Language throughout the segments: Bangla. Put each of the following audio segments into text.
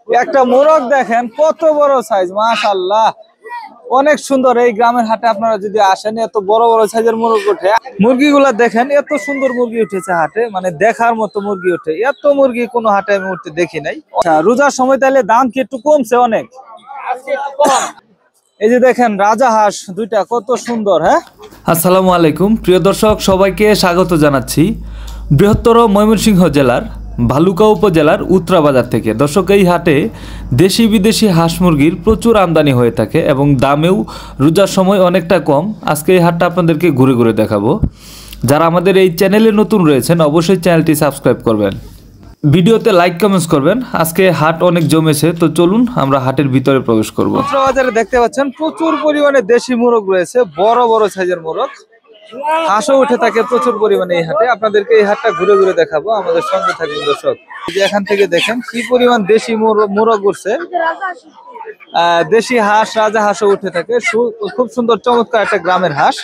একটা মোরগ দেখেন কত বড় সাইজ, মাশাআল্লাহ অনেক সুন্দর। এই গ্রামের হাটে আপনারা যদি আসেন এত বড় বড় সাইজের মোরগ ওঠে। মুরগিগুলা দেখেন এত সুন্দর মুরগি উঠেছে হাটে, মানে দেখার মতো মুরগি ওঠে। এত মুরগি কোনো হাটে আমি উঠতে দেখি নাই। রোজার সময় তাহলে দাম কি একটু কমছে অনেক? এই যে দেখেন রাজা হাঁস দুইটা কত সুন্দর। হ্যাঁ, আসসালামু আলাইকুম প্রিয় দর্শক, সবাইকে স্বাগত জানাচ্ছি বৃহত্তর ময়মনসিংহ জেলার ভালুকা উপজেলার উত্তরা বাজার থেকে। দর্শক, এই হাটে দেশি বিদেশি হাঁস মুরগির প্রচুর আমদানি হয়ে থাকে এবং দামেও রোজার সময় অনেকটা কম। আজকে এই হাটটা আপনাদেরকে ঘুরে ঘুরে দেখাবো। যারা আমাদের এই চ্যানেলে নতুন রয়েছেন অবশ্যই চ্যানেলটি সাবস্ক্রাইব করবেন, ভিডিওতে লাইক কমেন্টস করবেন। আজকে হাট অনেক জমেছে, তো চলুন আমরা হাটের ভিতরে প্রবেশ করব। উত্তরা বাজারে দেখতে পাচ্ছেন প্রচুর পরিমাণে দেশি মোরগ রয়েছে, বড় বড় সাইজের মোরগ। হাঁসও উঠে থাকে প্রচুর পরিমাণে এই হাটে। আপনাদেরকে এই হাটটা ঘুরে ঘুরে দেখাবো, আমাদের সঙ্গে থাকবেন দর্শক। এখান থেকে দেখেন কি পরিমাণ দেশি মোরগ উঠছে। দেশি হাঁস, রাজা হাঁসও উঠে থাকে। খুব সুন্দর চমৎকার একটা গ্রামের হাঁস।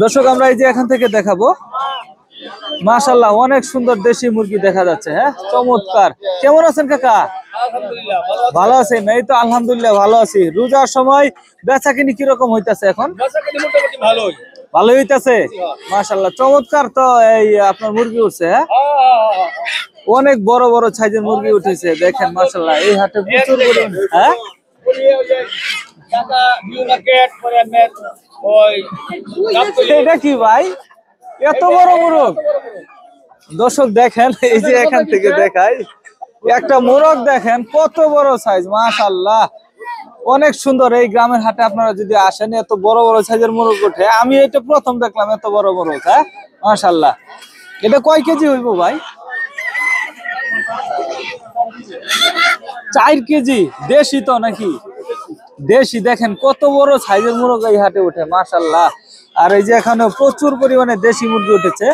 দর্শক, আমরা এই যে এখান থেকে দেখাবো। মাশাআল্লাহ অনেক সুন্দর দেশি মুরগি দেখা যাচ্ছে। হ্যাঁ, চমৎকার। কেমন আছেন কাকা? ভালো আছেন? এই তো আলহামদুলিল্লাহ ভালো আছি। রোজার সময় বেচা কিনি কিরকম হইতাছে এখন? ভালো হইতাছে, মাশাআল্লাহ চমৎকার। তো এই আপনার মুরগি উঠছে? হ্যাঁ, অনেক বড় বড় সাইজের মুরগি উঠেছে দেখেন মাশাআল্লাহ। এই হাটে প্রচুর পরিমাণে। হ্যাঁ, এটা কি ভাই, এত বড় মোরগ? দর্শক দেখেন, এই যে এখান থেকে দেখাই, একটা মোরগ দেখেন কত বড় সাইজ, মাশাআল্লাহ অনেক সুন্দর। এই গ্রামের হাটে আপনারা যদি আসেন এত বড় বড় সাইজের মোরগ ওঠে। আমি এটা প্রথম দেখলাম এত বড় মোরগ। হ্যাঁ, মাশাআল্লাহ। এটা কয় কেজি হইব ভাই? 4 কেজি। দেশি তো নাকি? দেশি। দেখেন কত বড় সাইজের মোরগ এই হাটে ওঠে, মাশাআল্লাহ। আর এই যে এখানে প্রচুর পরিমাণে দেশি মুরগি উঠেছে।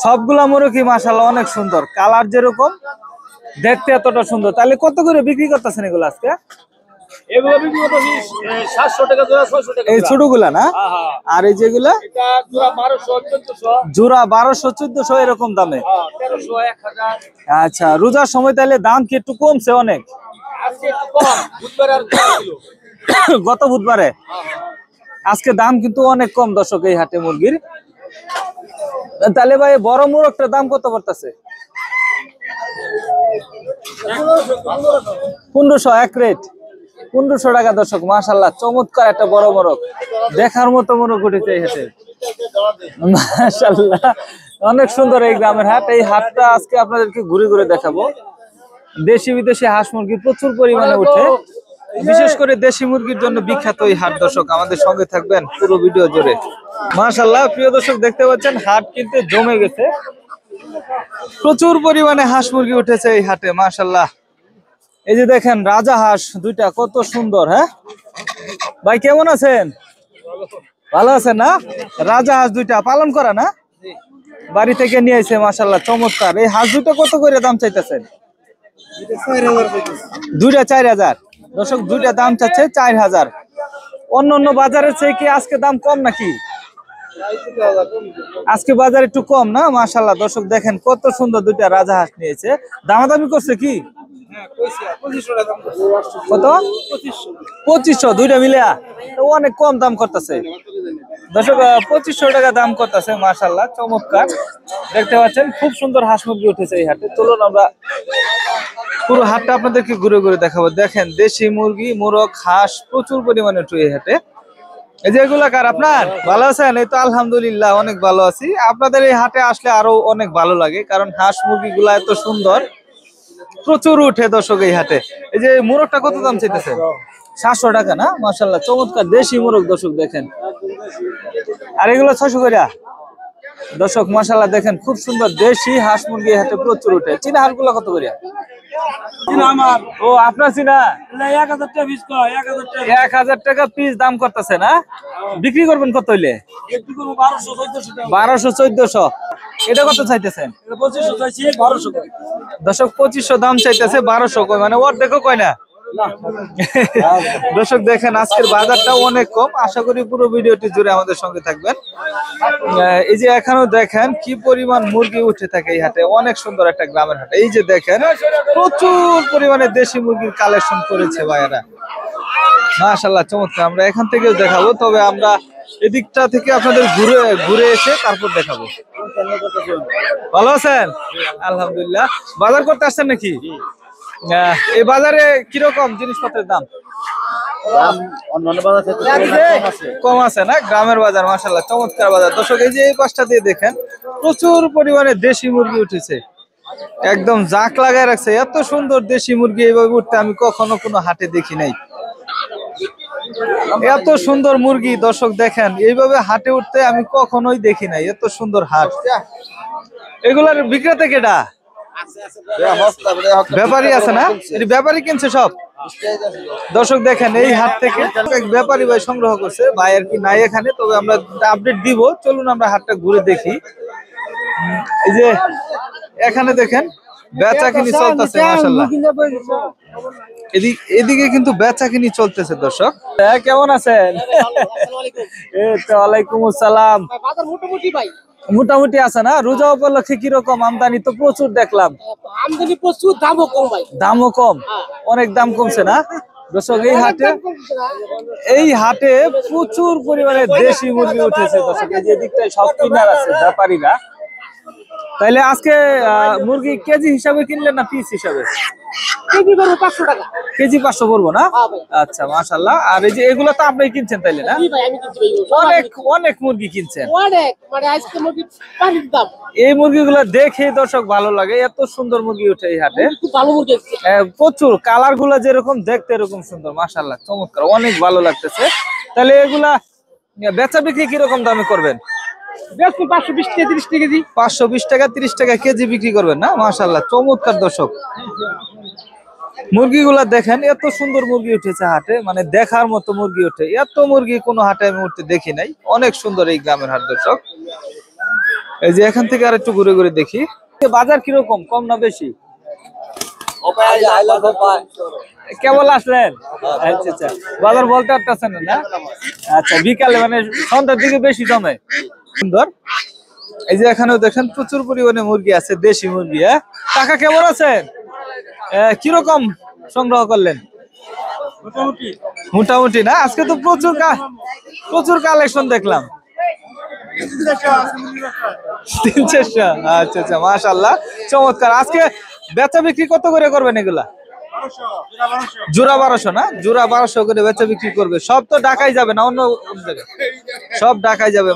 সবগুলা মুরগি মাশাআল্লাহ অনেক সুন্দর, কালার যেরকম দেখতে এতটা সুন্দর। তাহলে কত করে বিক্রি করতেছেন এগুলো আজকে? এগুলো বিক্রি করতেছি 700 টাকা জোড়া, 600 টাকা। এই ছোটগুলা না? আর এই যেগুলা এটা জোড়া 1200, 1400। জোড়া 1200, 1400 এরকম দামে? 1300, 1000। আচ্ছা, রোজার সময় তাহলে দাম কি একটু কমছে অনেক? আজকে একটু কম, বুধবার আর ছিল। গত বুধবারে? আজকে দাম কিন্তু অনেক কম দর্শক এই হাটে মুরগির। তাহলে ভাই বড় মোরগটার দাম কত পড়তেছে? 1500 এক রেট, 1500 টাকা দর্শক। মাশাআল্লাহ চমৎকার একটা বড় মোরগ, দেখার মতো মোরগ উঠেছে এই হাটে, মাশাআল্লাহ অনেক সুন্দর এই গ্রামের হাট। এই হাটটা আজকে আপনাদেরকে ঘুরে ঘুরে দেখাবো। দেশি বিদেশি হাঁস মুরগি প্রচুর পরিমাণে উঠে, বিশেষ করে দেশি মুরগির জন্য বিখ্যাত এই হাট। দর্শক আমাদের সঙ্গে থাকবেন পুরো ভিডিও জুড়ে। মাশাআল্লাহ প্রিয় দর্শক দেখতে পাচ্ছেন হাট কিন্তু জমে গেছে, প্রচুর পরিমাণে হাঁস মুরগি উঠেছে এই হাটে, মাশাআল্লাহ। এই যে দেখেন রাজা হাঁস দুইটা কত সুন্দর। হ্যাঁ ভাই, কেমন আছেন? ভালো আছেন না? রাজা হাঁস দুইটা পালন করা না? বাড়ি থেকে নিয়ে এসে, মাশাআল্লাহ চমৎকার। এই হাঁস দুটো কত করে দাম চাইতেছেন? দুইটা 4000। দর্শক দুইটা দাম চাচ্ছে 4000। অন্য অন্য বাজারের চেয়ে কি আজকে দাম কম নাকি? আজকে বাজার একটু কম না? মাশাআল্লাহ দর্শক দেখেন কত সুন্দর দুইটা রাজা হাঁস নিয়েছে। দামাদামি করছে কি? কত? 2500 দুইটা মিলে? অনেক কম দাম করতেছে দর্শক, 2500 টাকা দাম করতেছে। মাশাআল্লাহ চমৎকার, দেখতে পাচ্ছেন খুব সুন্দর হাঁস মুরগি উঠেছে এই হাটে। চলুন আমরা পুরো হাটটা আপনাদেরকে ঘুরে ঘুরে দেখাবো। দেখেন দেশি মুরগি, মোরগ, হাঁস প্রচুর পরিমাণে উঠে এই হাটে। এই যে এগুলা কার আপনার? ভালো আছেন? এই তো আলহামদুলিল্লাহ অনেক ভালো আছি। আপনাদের এই হাটে আসলে আরো অনেক ভালো লাগে, কারণ হাঁস মুরগি গুলা এত সুন্দর, প্রচুর উঠে দর্শক এই হাটে। এই যে মোরগটা কত দাম চাইতেছে? 700 টাকা না? মাশাআল্লাহ চমৎকার দেশি মোরগ দর্শক দেখেন। আর এগুলো 600 করে দর্শক, মাশাআল্লাহ দেখেন খুব সুন্দর দেশি হাঁস মুরগি হাটে প্রচুর উঠে। চীনা হাঁস গুলা কত করে? ও আপনার চীনা 1000 টাকা পিস কয়, 1000 টাকা। 1000 টাকা পিস দাম করতেছে না? বিক্রি করবেন কত হইলে? একটু করব 1200, 1400 টাকা। 1200, 1400। এটা কত চাইতেছেন? এটা 2500 চাইছি, 1200 কয়। দর্শক 2500 দাম চাইতেছে, 1200 কয়, মানে অর্ধেকও কয় না। দর্শক দেখেন আজকের বাজারটা অনেক কম, আশা করি পুরো ভিডিওটি জুড়ে আমাদের সঙ্গে থাকবেন। এই যে এখানেও দেখেন কি পরিমাণ মুরগি উঠে থাকে এই হাটে, অনেক সুন্দর একটা গ্রামের হাট। এই যে দেখেন প্রচুর পরিমাণে দেশি মুরগির কালেকশন করেছে ভাইয়ারা, মাশাআল্লাহ চমৎকার। আমরা এখান থেকেও দেখাবো, তবে আমরা এদিকটা থেকে আপনাদের ঘুরে ঘুরে এসে তারপর দেখাবো। ভালো আছেন? আলহামদুলিল্লাহ। বাজার করতে আসছেন নাকি? এই বাজারে কিরকম জিনিসপত্রের দাম? কম আছে না? গ্রামের বাজার মাশাআল্লাহ চমৎকার বাজার। দর্শক এই যে এই পাশটা দিয়ে দেখেন প্রচুর পরিমাণে দেশি মুরগি উঠেছে, একদম জাক লাগায় রাখছে। এত সুন্দর দেশি মুরগি এইভাবে উঠতে আমি কখনো কোনো হাটে দেখি নাই। এত সুন্দর মুরগি দর্শক দেখেন এইভাবে হাটে উঠতে আমি কখনোই দেখি নাই, এত সুন্দর হাট। এগুলার বিক্রেতা কেডা? ব্যাপারী আছে না? ব্যাপারী কিনছে সব। দর্শক দেখেন এই হাট থেকে এক ব্যাপারী ভাই সংগ্রহ করছে, ভাই আর কি নাই এখানে, তবে আমরা আপডেট দিব। চলুন আমরা হাটটা ঘুরে দেখি। এই যে এখানে দেখেন বেচা কিনি চলতেছে মাশাআল্লাহ, এদিকে কিন্তু বেচা কিনি চলতেছে। দর্শক কেমন আছেন? ওয়ালাইকুম আসসালাম। মোটামুটি আছে না? রোজা উপলক্ষে কিরকম আমদানি? তো প্রচুর দেখলাম। আমদানি প্রচুর, দামও কম ভাই। দামও কম, অনেক দাম কমছে না? দর্শক এই হাটে প্রচুর পরিমাণে দেশি মুরগি উঠেছে। দর্শক এই যে দিকটায় সব কিনার আছে ব্যাপারীরা। তাইলে আজকে মুরগি কেজি হিসাবে কিনলেন না পিস হিসাবে? কেজি করবো 500 টাকা। কেজি 500 পড়বো না? আচ্ছা মাশাআল্লাহ। আর এই যে এগুলো তো আপনি কিনছেন তাইলে না? জি ভাই, আমি কিনছি ভাই। অনেক অনেক মুরগি কিনছেন। অনেক, মানে আজকে মুরগি পানির দাম। এই মুরগিগুলো দেখে দর্শক ভালো লাগে, এত সুন্দর মুরগি উঠে এই হাটে। খুব ভালো মুরগি আছে। প্রচুর কালার গুলা যেরকম দেখতে এরকম সুন্দর, মাশাআল্লাহ চমৎকার, অনেক ভালো লাগতেছে। তাহলে এগুলা বেচা বিক্রি কিরকম দামে করবেন? 520 টাকা 30 টাকা কেজি। 520 টাকা 30 টাকা কেজি বিক্রি করবেন না? মাশাআল্লাহ চমৎকার। দর্শক মুরগিগুলা দেখেন এত সুন্দর মুরগি উঠেছে হাটে, মানে দেখার মতো মুরগি উঠে। এত মুরগি কোনো হাটে আমি উঠতে দেখি নাই, অনেক সুন্দর এই গ্রামের হাট। দর্শক এই যে এখান থেকে আর একটু ঘুরে ঘুরে দেখি বাজার কিরকম, কম না বেশি? কেবল আসলেন? আচ্ছা আচ্ছা, বাজার বলতে পারতেছেন না? আচ্ছা, বিকালে মানে সন্ধ্যার দিকে বেশি জমে। সুন্দর। এই যে এখানেও দেখেন প্রচুর পরিমাণে মুরগি আছে, দেশি মুরগি। কাকা কেমন আছেন? কিরকম সংগ্রহ করলেন? মোটামুটি না? আজকে তো প্রচুর কালেকশন দেখলাম। 300। আচ্ছা আচ্ছা মাশাআল্লাহ চমৎকার। আজকে বেচা বিক্রি কত করে করবেন এগুলা? জোড়া 1200 না? জোড়া 1200 করে বেচা বিক্রি করবে। সব তো ঢাকায় যাবে না অন্য জায়গায়? সব ঢাকায় যাবে।